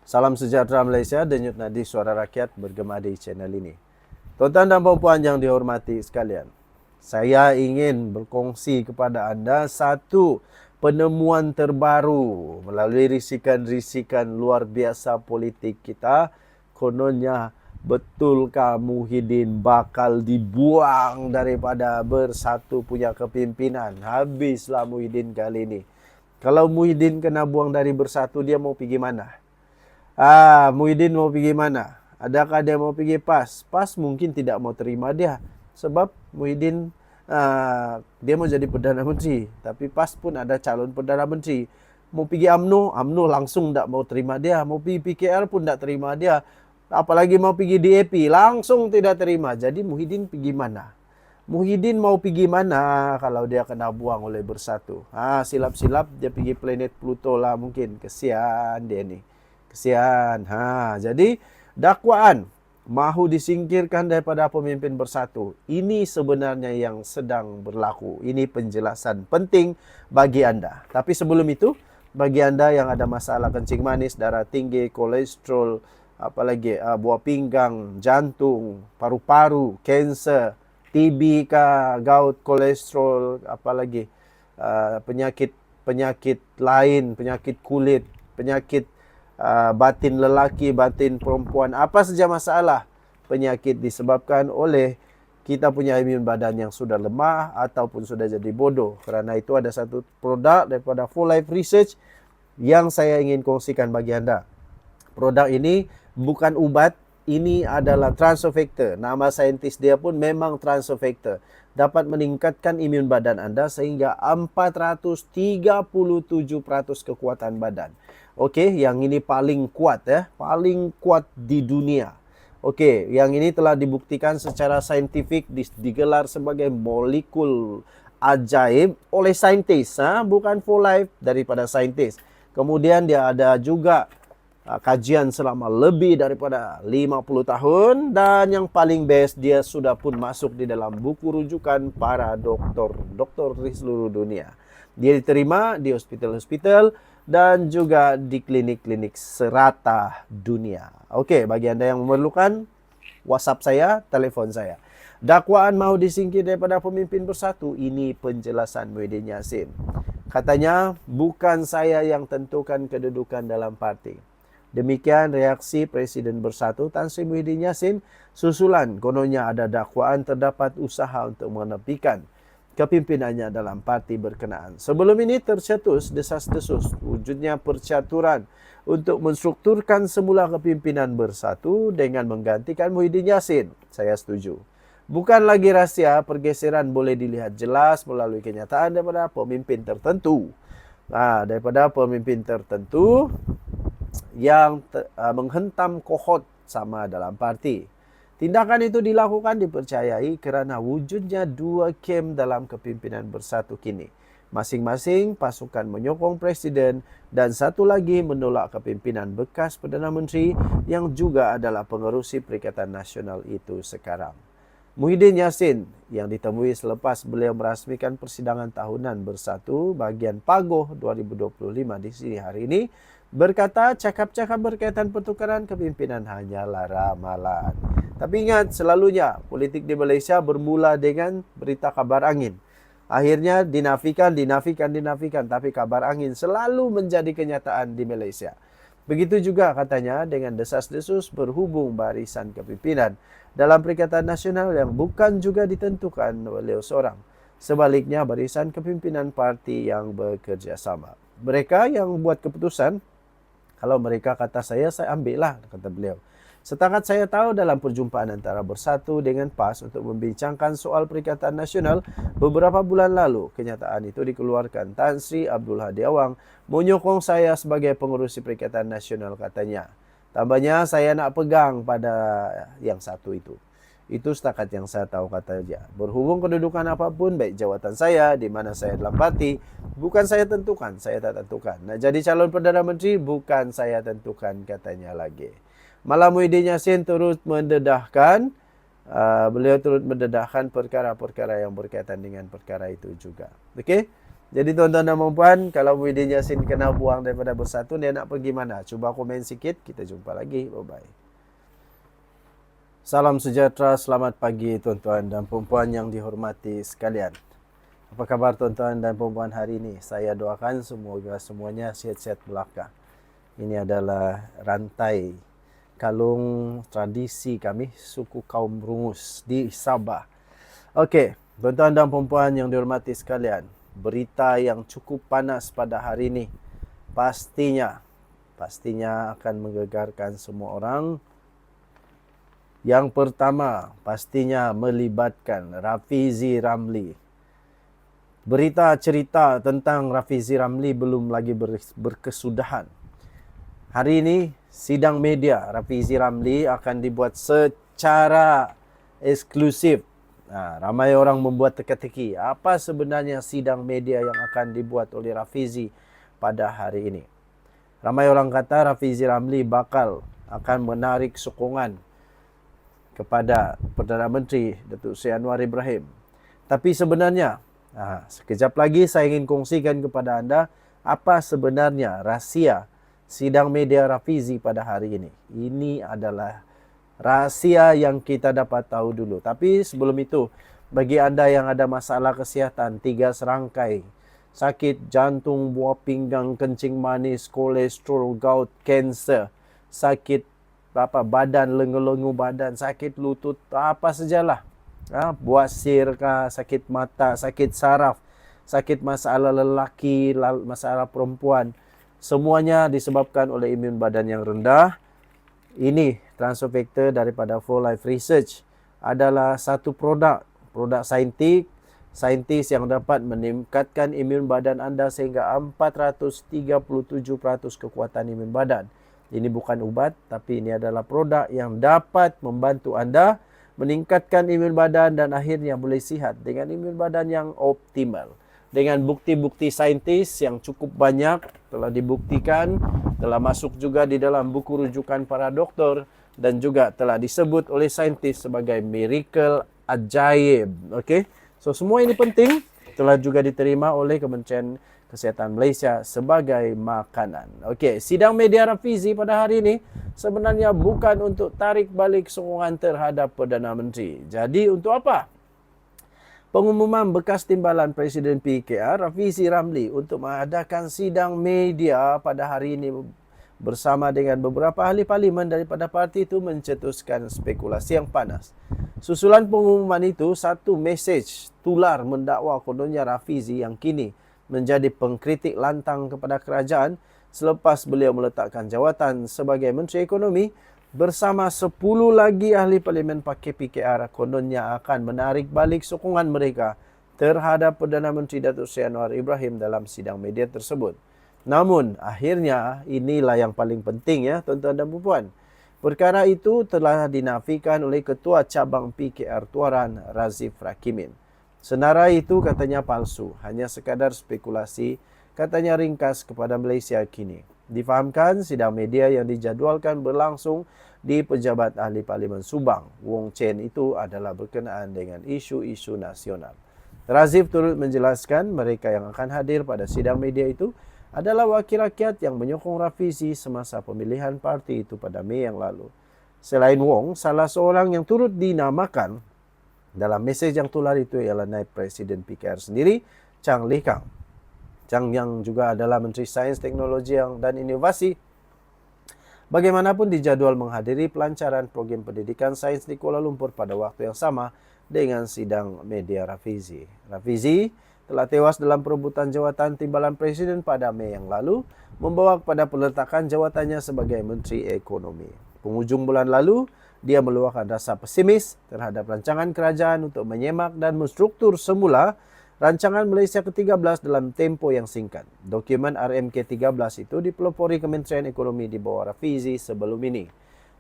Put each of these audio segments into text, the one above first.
Salam sejahtera Malaysia, denyut nadi suara rakyat bergema di channel ini. Tuan-tuan dan puan-puan yang dihormati sekalian, saya ingin berkongsi kepada anda satu penemuan terbaru melalui risikan-risikan luar biasa politik kita. Kononnya betulkah Muhyiddin bakal dibuang daripada Bersatu punya kepimpinan? Habislah Muhyiddin kali ini. Kalau Muhyiddin kena buang dari Bersatu, dia mau pergi mana? Muhyiddin mau pergi mana? Adakah dia mau pergi PAS? PAS mungkin tidak mau terima dia. Sebab Muhyiddin dia mau jadi Perdana Menteri. Tapi PAS pun ada calon Perdana Menteri. Mau pergi UMNO, UMNO langsung tak mau terima dia. Mau pergi PKR pun tak terima dia. Apalagi mau pergi DAP, langsung tidak terima. Jadi Muhyiddin pergi mana? Muhyiddin mau pergi mana kalau dia kena buang oleh Bersatu? Silap-silap dia pergi planet Pluto lah mungkin. Kesian dia ni. Kesian. Jadi dakwaan mahu disingkirkan daripada pemimpin Bersatu. Ini sebenarnya yang sedang berlaku. Ini penjelasan penting bagi anda. Tapi sebelum itu, bagi anda yang ada masalah kencing manis, darah tinggi, kolesterol, apalagi buah pinggang, jantung, paru-paru, kanser, TB kah, gout, kolesterol, apalagi penyakit lain, penyakit kulit, penyakit batin lelaki, batin perempuan, apa saja masalah penyakit disebabkan oleh kita punya imun badan yang sudah lemah ataupun sudah jadi bodoh. Kerana itu ada satu produk daripada Full Life Research yang saya ingin kongsikan bagi anda. Produk ini bukan ubat, ini adalah transofactor. Nama saintis dia pun memang transofactor. Dapat meningkatkan imun badan anda sehingga 437% kekuatan badan. Okey, yang ini paling kuat paling kuat di dunia. Okey, yang ini telah dibuktikan secara saintifik, digelar sebagai molekul ajaib oleh saintis, bukan Full Life, daripada saintis. Kemudian dia ada juga kajian selama lebih daripada 50 tahun dan yang paling best dia sudah pun masuk di dalam buku rujukan para doktor di seluruh dunia. Dia diterima di hospital-hospital dan juga di klinik-klinik serata dunia. Okey, bagi anda yang memerlukan, WhatsApp saya, telefon saya. Dakwaan mahu disingkir daripada pemimpin Bersatu, ini penjelasan Muhyiddin Yassin. Katanya, bukan saya yang tentukan kedudukan dalam parti. Demikian reaksi Presiden Bersatu Tan Sri Muhyiddin Yassin susulan kononnya ada dakwaan terdapat usaha untuk menepikan kepimpinannya dalam parti berkenaan. Sebelum ini tercetus desas-desus wujudnya percaturan untuk menstrukturkan semula kepimpinan Bersatu dengan menggantikan Muhyiddin Yassin. Saya setuju. Bukan lagi rahsia, pergeseran boleh dilihat jelas melalui kenyataan daripada pemimpin tertentu. Daripada pemimpin tertentu yang menghentam kohort sama dalam parti. Tindakan itu dilakukan dipercayai kerana wujudnya dua kem dalam kepimpinan Bersatu kini. Masing-masing pasukan menyokong Presiden dan satu lagi menolak kepimpinan bekas Perdana Menteri yang juga adalah pengerusi Perikatan Nasional itu sekarang. Muhyiddin Yassin yang ditemui selepas beliau merasmikan persidangan tahunan Bersatu bahagian Pagoh 2025 di sini hari ini berkata cakap-cakap berkaitan pertukaran kepimpinan hanyalah ramalan. Tapi ingat, selalunya politik di Malaysia bermula dengan berita kabar angin. Akhirnya dinafikan. Tapi kabar angin selalu menjadi kenyataan di Malaysia. Begitu juga katanya dengan desas-desus berhubung barisan kepimpinan dalam Perikatan Nasional yang bukan juga ditentukan oleh seorang. Sebaliknya barisan kepimpinan parti yang bekerjasama. Mereka yang buat keputusan, kalau mereka kata saya ambil lah, kata beliau. Setakat saya tahu dalam perjumpaan antara Bersatu dengan PAS untuk membincangkan soal Perikatan Nasional beberapa bulan lalu, kenyataan itu dikeluarkan Tan Sri Abdul Hadi Awang menyokong saya sebagai pengerusi Perikatan Nasional katanya. Tambahnya saya nak pegang pada yang satu itu. Itu setakat yang saya tahu kata dia. Berhubung kedudukan apapun, baik jawatan saya, di mana saya dalam parti, bukan saya tentukan, saya tak tentukan. Nak jadi calon Perdana Menteri, bukan saya tentukan katanya lagi. Malah Muhyiddin Yassin turut mendedahkan, beliau turut mendedahkan perkara-perkara yang berkaitan dengan perkara itu juga. Okey? Jadi tuan-tuan dan puan, kalau Muhyiddin Yassin kena buang daripada Bersatu, dia nak pergi mana? Cuba komen sikit, kita jumpa lagi. Bye-bye. Salam sejahtera, selamat pagi tuan-tuan dan puan yang dihormati sekalian. Apa kabar tuan-tuan dan puan hari ini? Saya doakan semuanya sihat-sihat belaka. Ini adalah rantai kalung tradisi kami, suku kaum Rungus di Sabah. Okey, tuan-tuan dan puan yang dihormati sekalian, berita yang cukup panas pada hari ini pastinya akan menggegarkan semua orang. Yang pertama pastinya melibatkan Rafizi Ramli. Berita cerita tentang Rafizi Ramli belum lagi berkesudahan. Hari ini sidang media Rafizi Ramli akan dibuat secara eksklusif. Ramai orang membuat teka-teki. Apa sebenarnya sidang media yang akan dibuat oleh Rafizi pada hari ini? Ramai orang kata Rafizi Ramli akan menarik sokongan kepada Perdana Menteri Datuk Seri Anwar Ibrahim. Tapi sebenarnya, sekejap lagi saya ingin kongsikan kepada anda apa sebenarnya rahsia sidang media Rafizi pada hari ini. Ini adalah rahsia yang kita dapat tahu dulu. Tapi sebelum itu, bagi anda yang ada masalah kesihatan, 3 serangkai, sakit jantung, buah pinggang, kencing manis, kolesterol, gout, kanser, sakit badan, lengu-lengu badan, sakit lutut, apa sajalah. Buasir kah, sakit mata, sakit saraf, sakit masalah lelaki, masalah perempuan, semuanya disebabkan oleh imun badan yang rendah. Ini transfer factor daripada For Life Research adalah satu produk saintis yang dapat meningkatkan imun badan anda sehingga 437% kekuatan imun badan. Ini bukan ubat, tapi ini adalah produk yang dapat membantu anda meningkatkan imun badan dan akhirnya boleh sihat dengan imun badan yang optimal. Dengan bukti-bukti saintis yang cukup banyak telah dibuktikan, telah masuk juga di dalam buku rujukan para doktor dan juga telah disebut oleh saintis sebagai miracle ajaib. Okey. So semua ini penting, telah juga diterima oleh Kementerian Kesihatan Malaysia sebagai makanan. Okey, sidang media Rafizi pada hari ini sebenarnya bukan untuk tarik balik sokongan terhadap Perdana Menteri. Jadi untuk apa? Pengumuman bekas timbalan Presiden PKR Rafizi Ramli untuk mengadakan sidang media pada hari ini bersama dengan beberapa ahli parlimen daripada parti itu mencetuskan spekulasi yang panas. Susulan pengumuman itu, satu mesej tular mendakwa kononnya Rafizi yang kini menjadi pengkritik lantang kepada kerajaan selepas beliau meletakkan jawatan sebagai Menteri Ekonomi bersama 10 lagi ahli parlimen pakai PKR kononnya akan menarik balik sokongan mereka terhadap Perdana Menteri Datuk Seri Anwar Ibrahim dalam sidang media tersebut. Namun akhirnya inilah yang paling penting ya tuan-tuan dan puan. Perkara itu telah dinafikan oleh Ketua Cabang PKR Tuaran Razif Rakimin. Senarai itu katanya palsu, hanya sekadar spekulasi, katanya ringkas kepada Malaysia kini. Difahamkan sidang media yang dijadualkan berlangsung di Pejabat Ahli Parlimen Subang, Wong Chen itu adalah berkenaan dengan isu-isu nasional. Razif turut menjelaskan mereka yang akan hadir pada sidang media itu adalah wakil rakyat yang menyokong Rafizi semasa pemilihan parti itu pada Mei yang lalu. Selain Wong, salah seorang yang turut dinamakan dalam mesej yang tular itu ialah Naib Presiden PKR sendiri, Chang Leh Kang. Chang yang juga adalah Menteri Sains, Teknologi dan Inovasi. Bagaimanapun dijadual menghadiri pelancaran program pendidikan sains di Kuala Lumpur pada waktu yang sama dengan sidang media Rafizi. Rafizi telah tewas dalam perebutan jawatan timbalan Presiden pada Mei yang lalu, membawa kepada peletakan jawatannya sebagai Menteri Ekonomi. Penghujung bulan lalu, dia meluahkan rasa pesimis terhadap rancangan kerajaan untuk menyemak dan menstruktur semula rancangan Malaysia ke-13 dalam tempoh yang singkat. Dokumen RMK-13 itu dipelopori Kementerian Ekonomi di bawah Rafizi sebelum ini.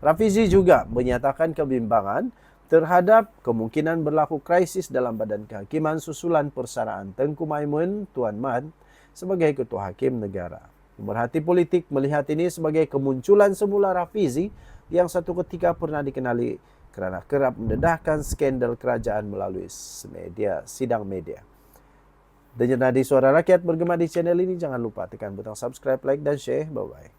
Rafizi juga menyatakan kebimbangan terhadap kemungkinan berlaku krisis dalam Badan Kehakiman susulan persaraan Tengku Maimun Tuan Mat sebagai Ketua Hakim Negara. Pemerhati politik melihat ini sebagai kemunculan semula Rafizi yang satu ketika pernah dikenali kerana kerap mendedahkan skandal kerajaan melalui sidang media. Denyut Nadi Suara Rakyat bergema di channel ini. Jangan lupa tekan butang subscribe, like, dan share. Bye-bye.